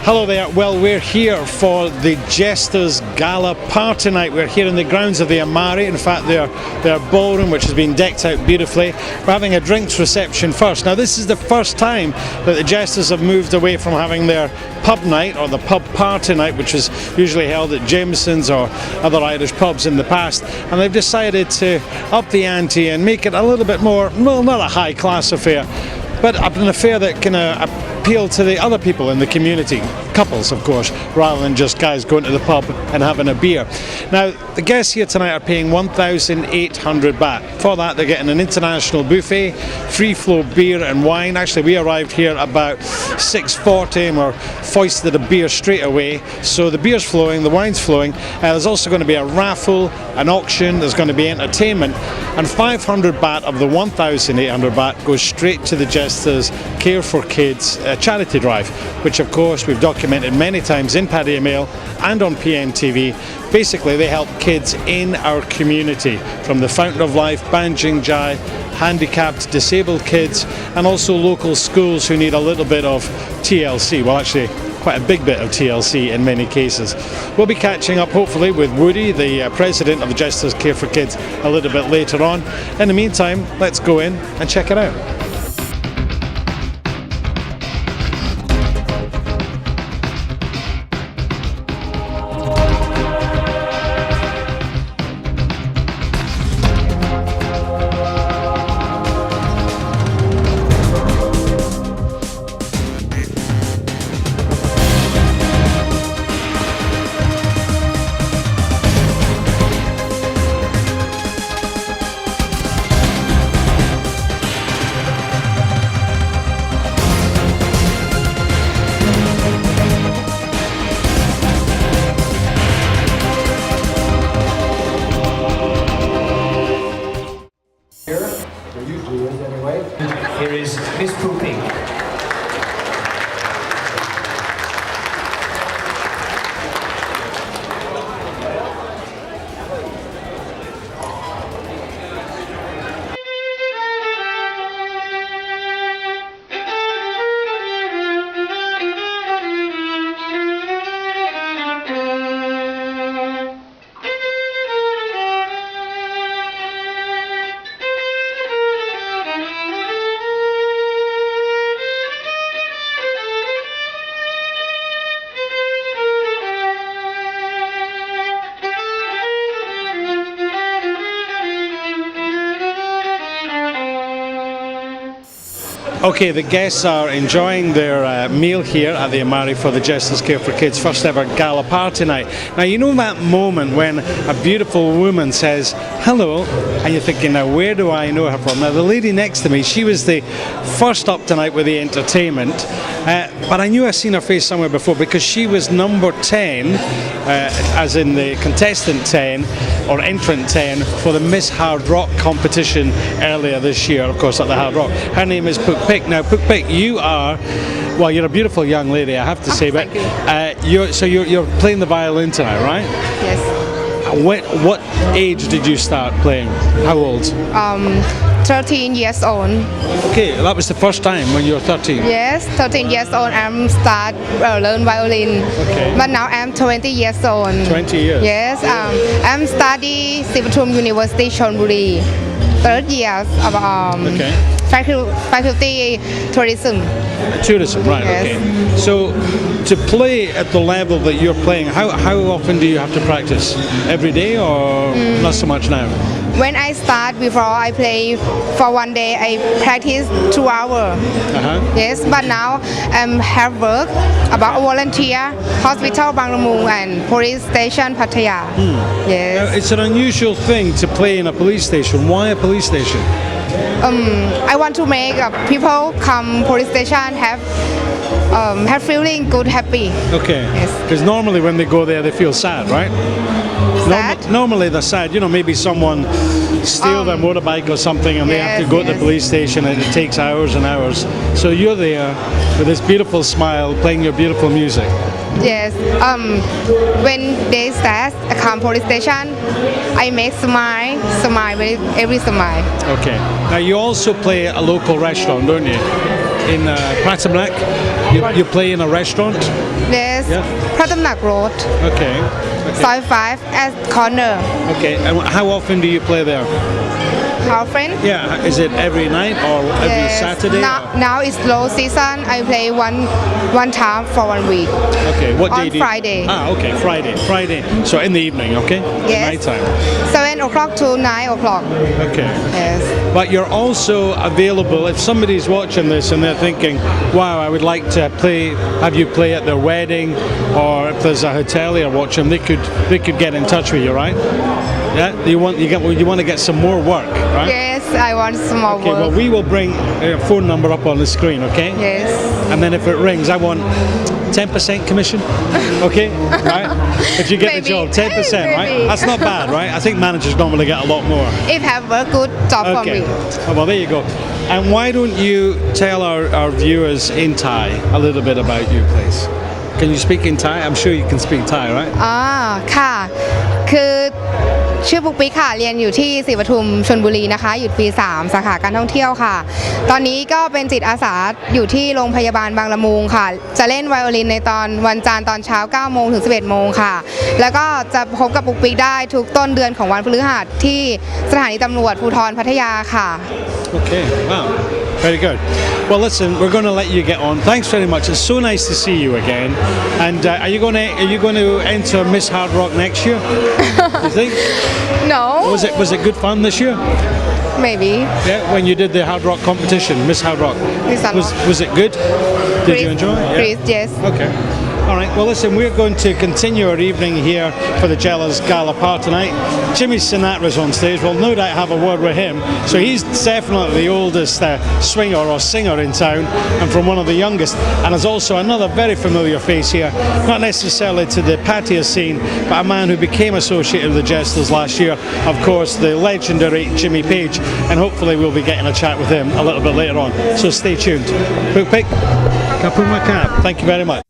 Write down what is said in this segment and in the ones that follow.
Hello there. Well, we're here for the Jesters Gala party night. We're here in the grounds of the Amari. In fact, their ballroom, which has been decked out beautifully. We're having a drinks reception first. Now, this is the first time that the Jesters have moved away from having their pub night or the pub party night, which was usually held at Jameson's or other Irish pubs in the past, and they've decided to up the ante and make it a little bit more, well, not a high-class affair, but an affair that can appeal to the other people in the community, couples of course, rather than just guys going to the pub and having a beer. Now, the guests here tonight are paying 1,800 baht. For that, they're getting an international buffet, free flow beer and wine. Actually, we arrived here about 6:40 and we're foisted a beer straight away. So the beer's flowing, the wine's flowing. There's also going to be a raffle, an auction, there's going to be entertainment, and 500 baht of the 1,800 baht goes straight to the Jesters Care for Kids charity drive, which of course we've documented many times in Paddy Mail and on PMTV. Basically, they help kids in our community, from the Fountain of Life, Banjing Jai, handicapped, disabled kids, and also local schools who need a little bit of TLC. Well, actually, quite a big bit of TLC in many cases. We'll be catching up hopefully with Woody, the president of the Jesters Care for Kids, a little bit later on. In the meantime, let's go in and check it out. Here is Miss Pooping. Okay, the guests are enjoying their meal here at the Amari for the Jesters Care for Kids first ever gala party night. Now, you know that moment when a beautiful woman says hello, and you're thinking, now where do I know her from? Now, the lady next to me, she was the first up tonight with the entertainment, but I knew I'd seen her face somewhere before because she was number 10, as in the contestant 10 or entrant 10 for the Miss Hard Rock competition earlier this year, of course, at the Hard Rock. Her name is Puk Pik. Now, Puk Pik, you are, well, you're a beautiful young lady, I have to say, but you're playing the violin tonight, right? Yes. What age did you start playing? How old? 13 years old. Okay, that was the first time when you were 13? Yes, 13 years old. I'm start learn violin. Okay. But now I'm 20 years old. 20 years? Yes, I'm study Sivatum University, Chonburi. Third year of faculty tourism. Tourism, right, Yes. okay. So, to play at the level that you're playing, how often do you have to practice? Every day or not so much now? When I start, before I play for one day, I practice 2 hours. Yes, but now I have work about volunteer, hospital Banglamung and police station Pattaya. Yes. Now, it's an unusual thing to play in a police station. Why a police station? I want to make people come police station have feeling good, happy. Okay. Yes. Because normally when they go there, they feel sad, right? Sad? Normally they're sad. You know, maybe someone steal their motorbike or something and they have to go to the police station and it takes hours and hours. So you're there with this beautiful smile, playing your beautiful music. Yes. When they start come police station, I make smile with every smile. Okay. Now you also play at a local restaurant, don't you? In Pratamnak, you play in a restaurant. Yes. Yeah. พระตำหนัก Road Okay. ซอย 5 at corner Okay. And how often do you play there? Our friend Yeah. Is it every night or every Yes. Saturday? Now it's low season I play one time for 1 week Okay. What day on do you? Friday. Okay. Friday. So in the evening, okay? Yes. Night time. 7 o'clock to 9 o'clock Okay. Yes. But you're also available if somebody's watching this and they're thinking, "Wow, I would like to have you play at their wedding," or if there's a hotelier watching, they could get in touch with you, right? Yeah. You want to get some more work, right? Yes I want some more Okay. work Well, we will bring a phone number up on the screen, okay? Yes And then if it rings, I want 10% commission. Okay, right? If you get the Maybe. job, 10%, right? Maybe. That's not bad, right? I think managers normally get a lot more. if have a good job for Okay. me Oh, well, there you go. And why don't you tell our viewers in Thai a little bit about you, please? Can you speak in Thai? I'm sure you can speak Thai, right? ค่ะคือชื่อปุ๊กปิ๊กค่ะเรียนอยู่ที่ศรีปทุมชลบุรีนะคะอยู่ปี 3 สาขาการท่องเที่ยวค่ะตอนนี้ก็เป็นจิตอาสาอยู่ที่โรงพยาบาลบางละมุงค่ะจะเล่นไวโอลินในตอนวันจันทร์ตอนเช้า 9 โมงถึง 11 โมงค่ะแล้วก็จะพบกับปุ๊กปิ๊กได้ทุกต้นเดือนของวันพฤหัสที่สถานีตำรวจภูธรพัทยาค่ะ Okay, wow, very good. Well, listen, we're going to let you get on. Thanks very much. It's so nice to see you again. And are you going to enter Miss Hard Rock next year? You think? No Was it good fun this year? maybe Yeah, when you did the Hard Rock competition, Miss Hard Rock. Miss Hard Rock. Was it good? Did you enjoy it? Chris yes Okay. All right. Well, listen, we're going to continue our evening here for the Jesters Gala part tonight. Jimmy Sinatra's on stage. We'll no doubt have a word with him. So he's definitely the oldest swinger or singer in town, and from one of the youngest. And there's also another very familiar face here, not necessarily to the patio scene, but a man who became associated with the Jesters last year. Of course, the legendary Jimmy Page, and hopefully we'll be getting a chat with him a little bit later on. So stay tuned. Book pick. Kapuma Cap. Thank you very much.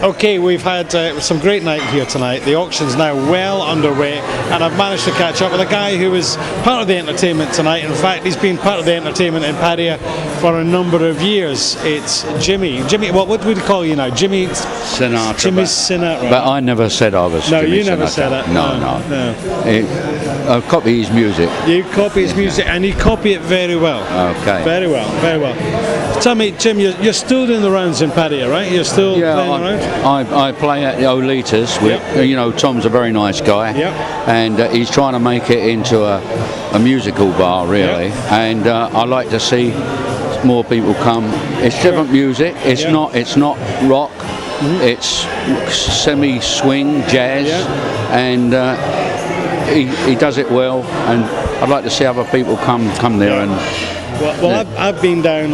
Okay, we've had some great night here tonight. The auction's now well underway, and I've managed to catch up with a guy who was part of the entertainment tonight. In fact, he's been part of the entertainment in Padia for a number of years. It's Jimmy. Jimmy, what would we call you now? Jimmy Sinatra. Jimmy Sinatra. But I never said I was No, Jimmy you never Sinatra. said it. No. I copy his music. You copy his music, and you copy it very well. Okay. Very well, very well. Tell me, Jim, you're still doing the rounds in Padia, right? You're still playing around? I play at the Olitas. You know, Tom's a very nice guy. Yep. And he's trying to make it into a musical bar, really. Yep. And I like to see more people come. It's different music. It's not rock. Mm-hmm. It's semi-swing, jazz. Yeah. And he does it well. And I'd like to see other people come there and... Well, I've been down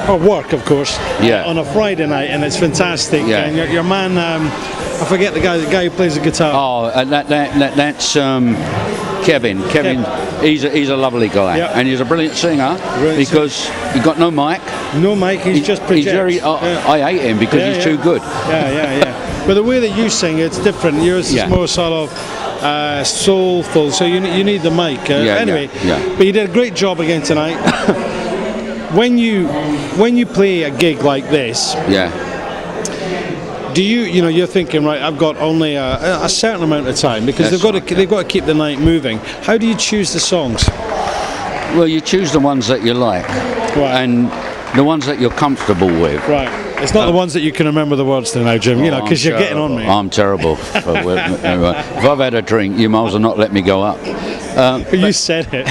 for work, of course, on a Friday night, and it's fantastic. Yeah. And your man, I forget the guy who plays the guitar. Oh, that's Kevin. Kevin, he's a lovely guy, and he's a brilliant singer because he got no mic. No mic, he's just projects. I hate him because he's too good. Yeah. But the way that you sing, it's different. Yours is more sort of soulful, so you need the mic. Anyway, but you did a great job again tonight. When you play a gig like this, do you're thinking, right, I've got only a certain amount of time because they've got to keep the night moving. How do you choose the songs? Well, you choose the ones that you like, and the ones that you're comfortable with. Right. It's not the ones that you can remember the words to now, Jim, because you're getting on me. I'm terrible. If I've had a drink, you might as well not let me go up. You said it.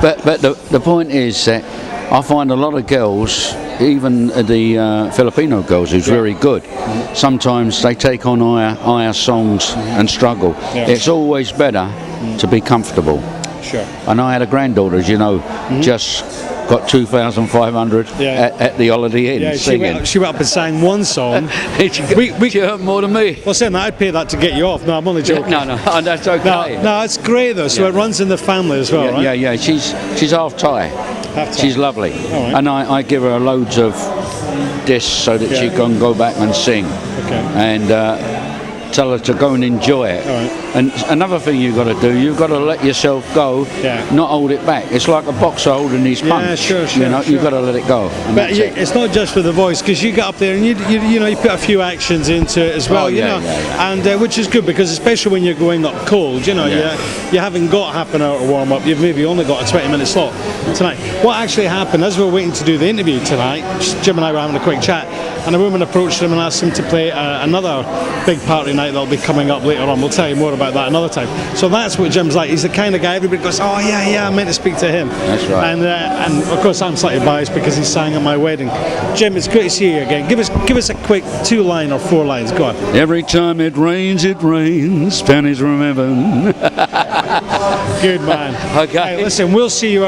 But the point is that I find a lot of girls, even the Filipino girls, who's very good, sometimes they take on higher songs and struggle. Yeah. It's always better to be comfortable. Sure. And I had a granddaughter, as you know, just got 2,500 at the Holiday Inn singing. She went up and sang one song. She earned more than me. Well, saying that, I'd pay that to get you off. No, I'm only joking. No, that's okay. No, it's great though. So it runs in the family as well, right? Yeah. She's half Thai. Half Thai. She's lovely. All right. And I give her loads of discs so that she can go back and sing. Okay. And tell her to go and enjoy it. All right. And another thing you've got to do, you've got to let yourself go, not hold it back. It's like a boxer holding his punch. Yeah, sure. You've got to let it go. But it's not just for the voice, because you get up there and you put a few actions into it as well. And which is good, because especially when you're going up cold, you haven't got half an hour to warm up. You've maybe only got a 20-minute slot tonight. What actually happened as we were waiting to do the interview tonight? Jim and I were having a quick chat, and a woman approached him and asked him to play another big party night that'll be coming up later on. We'll tell you more about that another time. So that's what Jim's like. He's the kind of guy everybody goes, oh yeah, I meant to speak to him. That's right. And of course I'm slightly biased because he sang at my wedding. Jim, it's great to see you again. Give us a quick 2 line or 4 lines. Go on. Every time it rains, pennies remember. Good man. Okay. Hey, listen, we'll see you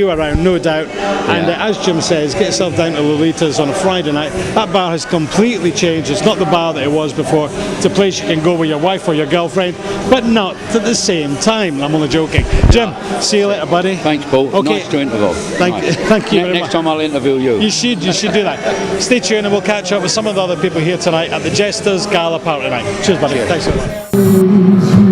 around, no doubt. And as Jim says, get yourself down to Lolita's on a Friday night. That bar has completely changed. It's not the bar that it was before. It's a place you can go with your wife or your girlfriend, but not at the same time. I'm only joking. Jim, see you later, buddy. Thanks, Paul. Okay. Nice to interview. Thank you very much. Next time I'll interview you. You should do that. Stay tuned and we'll catch up with some of the other people here tonight at the Jesters Gala party night. Cheers, buddy. Cheers. Thanks so much.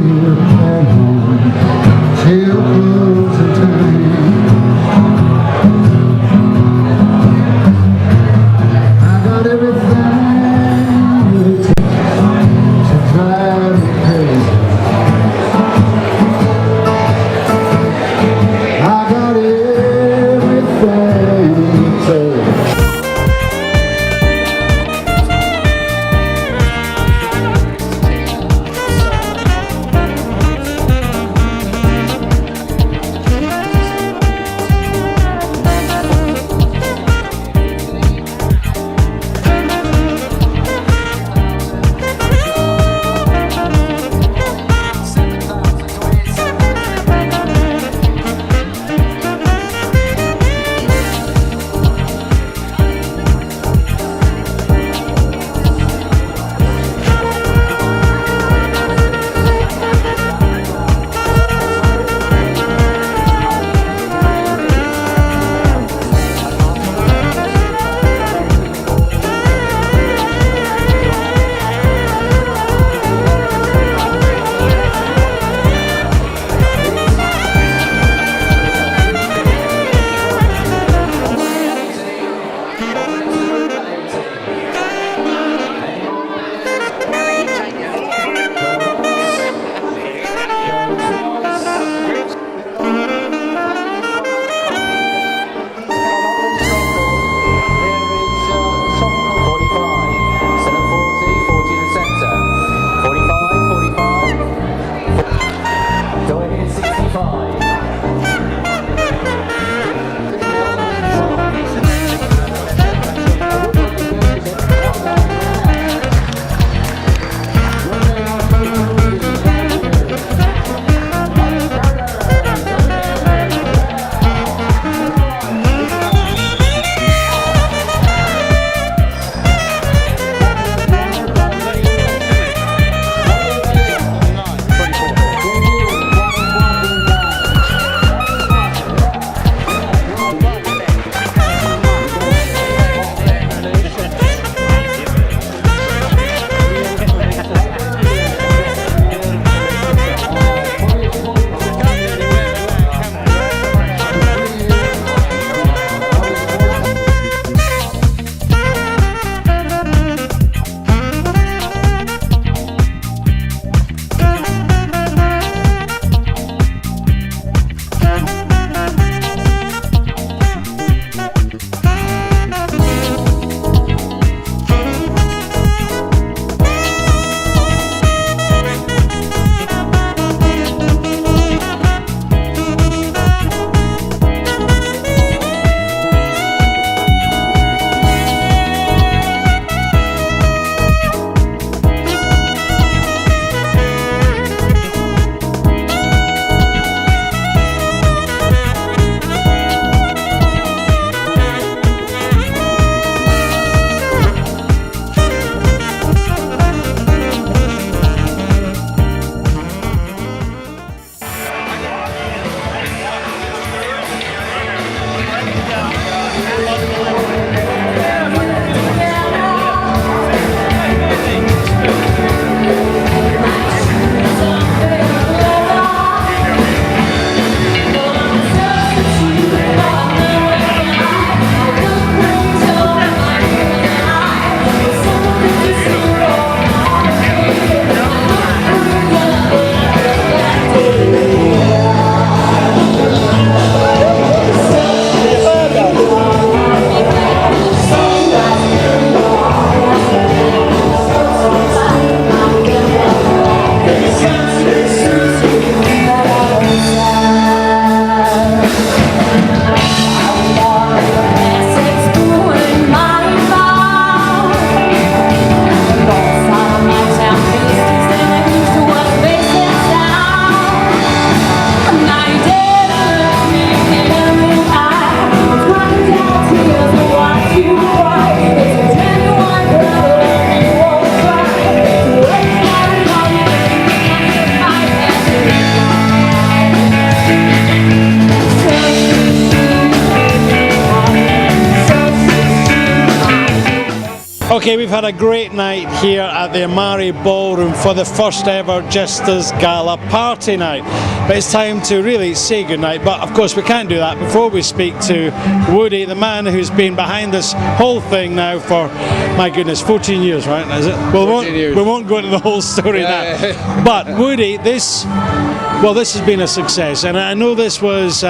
Okay, we've had a great night here at the Amari Ballroom for the first ever Jesters Gala party night. But it's time to really say goodnight, but of course we can't do that before we speak to Woody, the man who's been behind this whole thing now for, my goodness, 14 years, right? Is it? Well, we won't go into the whole story now. But Woody, this has been a success, and I know this was,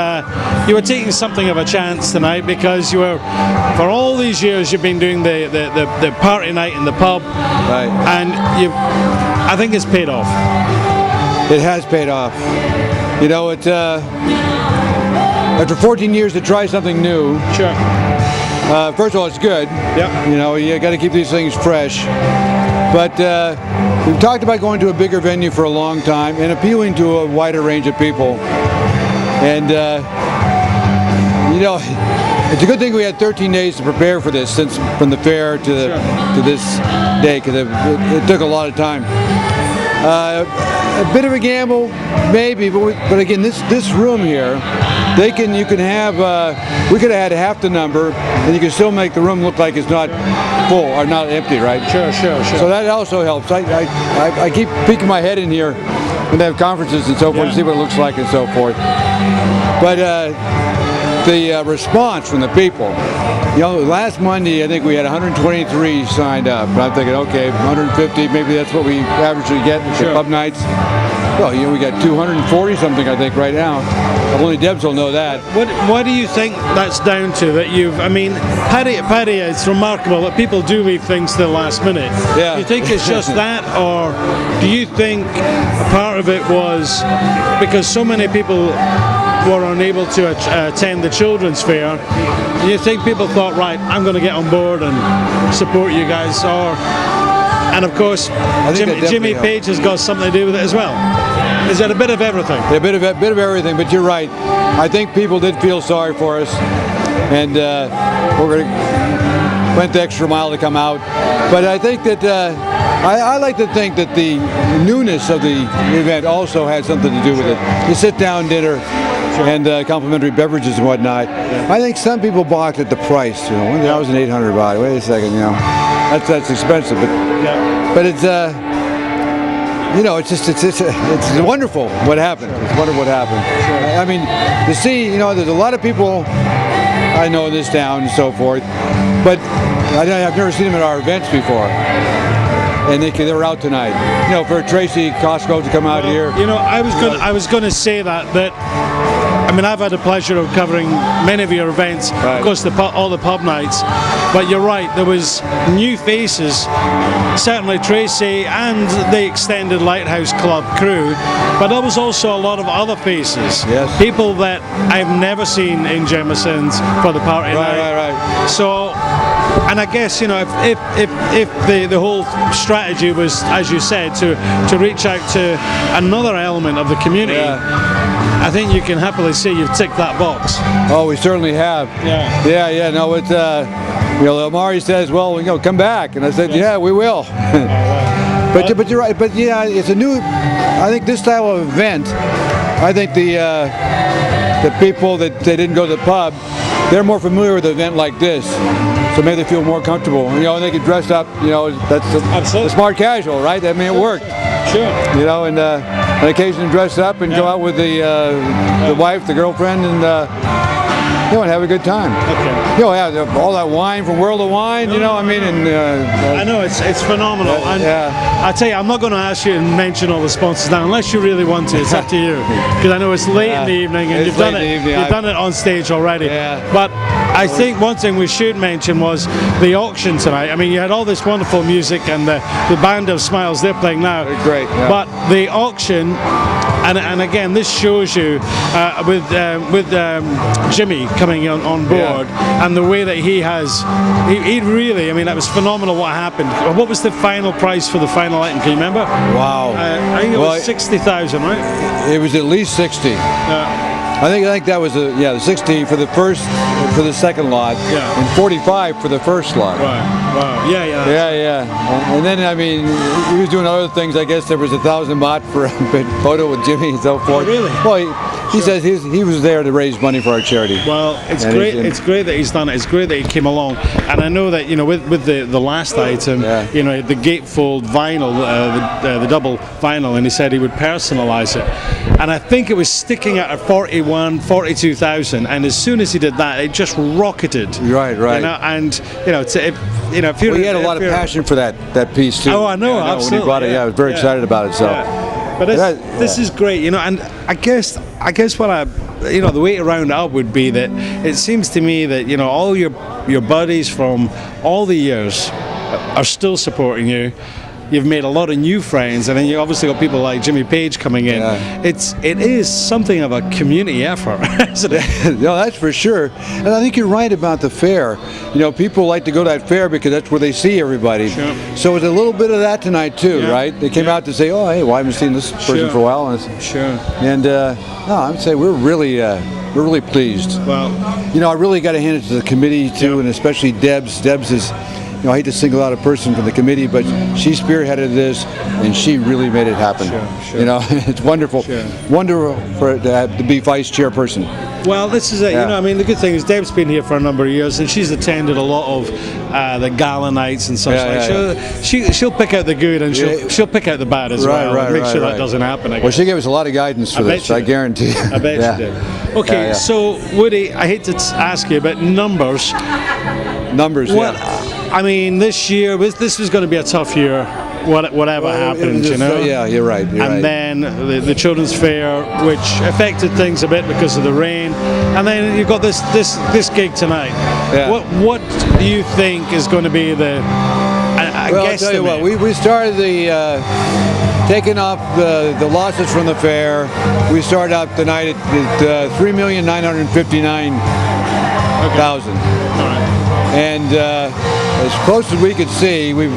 you were taking something of a chance tonight because you were, for all these years you've been doing the party night in the pub, right? And I think it's paid off. It has paid off. You know, it's after 14 years to try something new. Sure. First of all, it's good. Yep. You know, you got to keep these things fresh. But we've talked about going to a bigger venue for a long time and appealing to a wider range of people. And you know, it's a good thing we had 13 days to prepare for this, since from the fair to this day, because it took a lot of time. A bit of a gamble, maybe, but again, this room here, you can have. We could have had half the number, and you can still make the room look like it's not full or not empty, right? Sure. So that also helps. I keep peeking my head in here when they have conferences and so forth to see what it looks like and so forth. But the response from the people. You know, last Monday I think we had 123 signed up. And I'm thinking, okay, 150, maybe that's what we averagely get at pub nights. Well, you know, we got 240 something I think right now. Only Debs will know that. What do you think that's down to? That I mean, Paddy, it's remarkable that people do leave things to the last minute. Yeah. Do you think it's just that, or do you think a part of it was because so many people were unable to attend the children's fair? Do you think people thought, right, I'm going to get on board and support you guys? And of course, Jimmy Page has got something to do with it as well. Is it a bit of everything? A bit of everything, but you're right. I think people did feel sorry for us, and went the extra mile to come out. But I think that I like to think that the newness of the event also had something to do with it. The sit-down dinner and complimentary beverages and whatnot. I think some people balked at the price. You know, $1,800 buy. Wait a second, you know, that's expensive, but it's you know, it's wonderful what happened. It's wonderful what happened. I mean, to see, you know, there's a lot of people I know in this town and so forth, but I've never seen them at our events before. And they were out tonight. You know, for Tracy Costco to come out here. You know, I was going to say that. I mean, I've had the pleasure of covering many of your events, of course, all the pub nights. But you're right, there was new faces, certainly Tracy and the extended Lighthouse Club crew, but there was also a lot of other faces. Yes. People that I've never seen in Jemisin's for the party night. Right. So, and I guess, you know, if the whole strategy was, as you said, to reach out to another element of the community, I think you can happily say you've ticked that box. Oh, we certainly have. Yeah. No, it's you know, Amari says, well, you know, come back, and I said, yeah, we will. But you're right. But yeah, it's a new. I think this style of event. I think the people that they didn't go to the pub, they're more familiar with an event like this. So maybe they feel more comfortable. You know, and they can dress up. You know, that's the smart casual, right? I mean, it worked. Sure. You know, and on occasion dress up and go out with the wife, the girlfriend, and you know, and have a good time. Okay. You know, have all that wine from World of Wine. You know, I mean, and I know it's phenomenal. And I tell you, I'm not going to ask you to mention all the sponsors now, unless you really want to. It's up to you, because I know it's late in the evening, and you've done it on stage already. Yeah. But I think one thing we should mention was the auction tonight. I mean, you had all this wonderful music and the band of Smiles they're playing now. They're great. Yeah. But the auction, and again, this shows you with Jimmy coming on board, and the way that he really, I mean, that was phenomenal what happened. What was the final price for the final item? Can you remember? Wow. I think it was 60,000, right? It was at least 60. I think that was the 60 for the second lot, Yeah. and 45 for the first lot. Right. Wow. Yeah. Yeah. And then I mean, he was doing other things. I guess there was 1,000 baht for a photo with Jimmy and so forth. really? Well, he says he was there to raise money for our charity. Well, it's And great. he's in- It's great that he's done it. It's great that he came along. And I know that with the last item, Yeah. the gatefold vinyl, the double vinyl, and he said he would personalise it. And I think it was sticking out at 42,000. And as soon as he did that, it just rocketed. Right. And if you Well, he had a lot of passion for that piece too. Oh, I know, When he absolutely, bought it, yeah. I was very Yeah. excited about it. So. Yeah. But this is great, and I guess what the way to round it up would be that it seems to me that all your buddies from all the years are still supporting you. You've made a lot of new friends, and then you obviously got people like Jimmy Page coming in. Yeah. It is something of a community effort, isn't it? No, that's for sure. And I think you're right about the fair. People like to go to that fair because that's where they see everybody. Sure. So it's a little bit of that tonight too, Yeah. right? They came out to say, "Oh, hey, well, I haven't seen this person Sure. for a while." And, Sure. no, I would say we're really pleased. Well, I really got to hand it to the committee too, and especially Debs. Debs is, I hate to single out a person from the committee, but she spearheaded this, and she really made it happen. Sure. It's wonderful. Sure. Wonderful for it to be vice chairperson. well, this is it. Yeah. I mean, the good thing is Deb's been here for a number of years, and she's attended a lot of the gala nights and such Yeah, like. She'll pick out the good, and she'll pick out the bad as well, and make sure that doesn't happen again. Well, she gave us a lot of guidance for I bet this, she I did. guarantee. I bet Yeah. you did. Okay, Yeah. so Woody, I hate to ask you about numbers. Numbers, What? yeah. I mean, this year this was going to be a tough year. Whatever Well, it happened, was just, Yeah, you're right. and then the children's fair, which affected things a bit because of the rain, and then you've got this gig tonight. Yeah. What do you think is going to be the? Well, I'll tell you what, we started taking off the losses from the fair. We started out the night at 3,959,000. And as close as we could see, with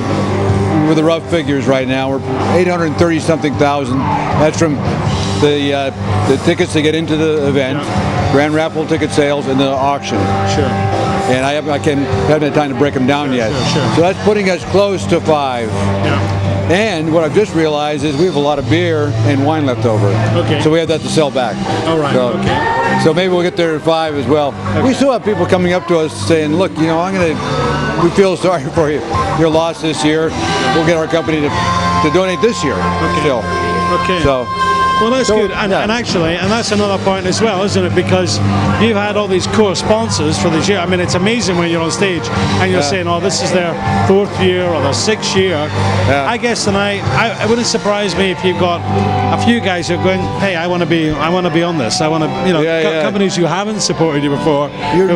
the rough figures right now, we're 830 something thousand. That's from the tickets to get into the event, grand raffle ticket sales, and the auction. Sure. And I haven't had time to break them down yet. Sure. So that's putting us close to 5. Yeah. And what I've just realized is we have a lot of beer and wine left over. Okay. So we have that to sell back. All right. So, Okay. So maybe we'll get there at 5 as well. We still have people coming up to us saying, "Look, we feel sorry for your loss this year. We'll get our company to donate this year." Still. Okay. So. Well, that's So, good, and actually, that's another point as well, isn't it? Because you've had all these core sponsors for this year. I mean, it's amazing when you're on stage and you're saying, "Oh, this is their 4th year or their 6th year." Yeah. I guess tonight, it wouldn't surprise me if you've got a few guys who are going, "Hey, I want to be on this. I want to, companies who haven't supported you before." You're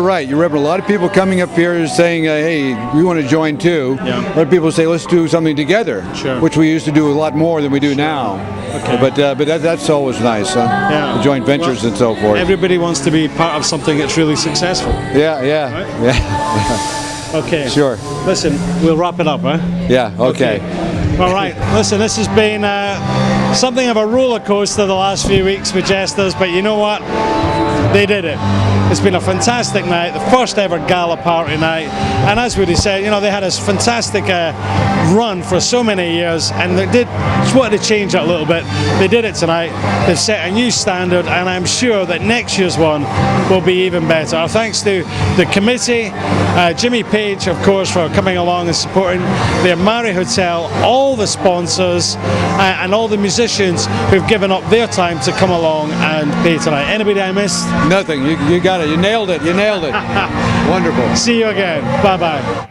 right. You're having a lot of people coming up here saying, "Hey, we want to join too." Yeah. A lot of people say, "Let's do something together," Sure. which we used to do a lot more than we do now. Okay. But that's always nice, huh? Yeah. The joint ventures Well, and so forth. Everybody wants to be part of something that's really successful. Yeah. Okay. Sure. Listen, we'll wrap it up, huh? Yeah. Okay. All right. Listen, this has been something of a roller coaster the last few weeks with Jesters, but you know what? They did it. It's been a fantastic night, the first ever gala party night, and as Woody said, they had this fantastic run for so many years, and they just wanted to change it a little bit. They did it tonight. They've set a new standard, and I'm sure that next year's one will be even better. Our thanks to the committee, Jimmy Page, of course, for coming along and supporting the Amari Hotel, all the sponsors, and all the musicians who've given up their time to come along and pay tonight. Anybody I missed? Nothing. You got it. You nailed it. Wonderful. See you again. Bye-bye.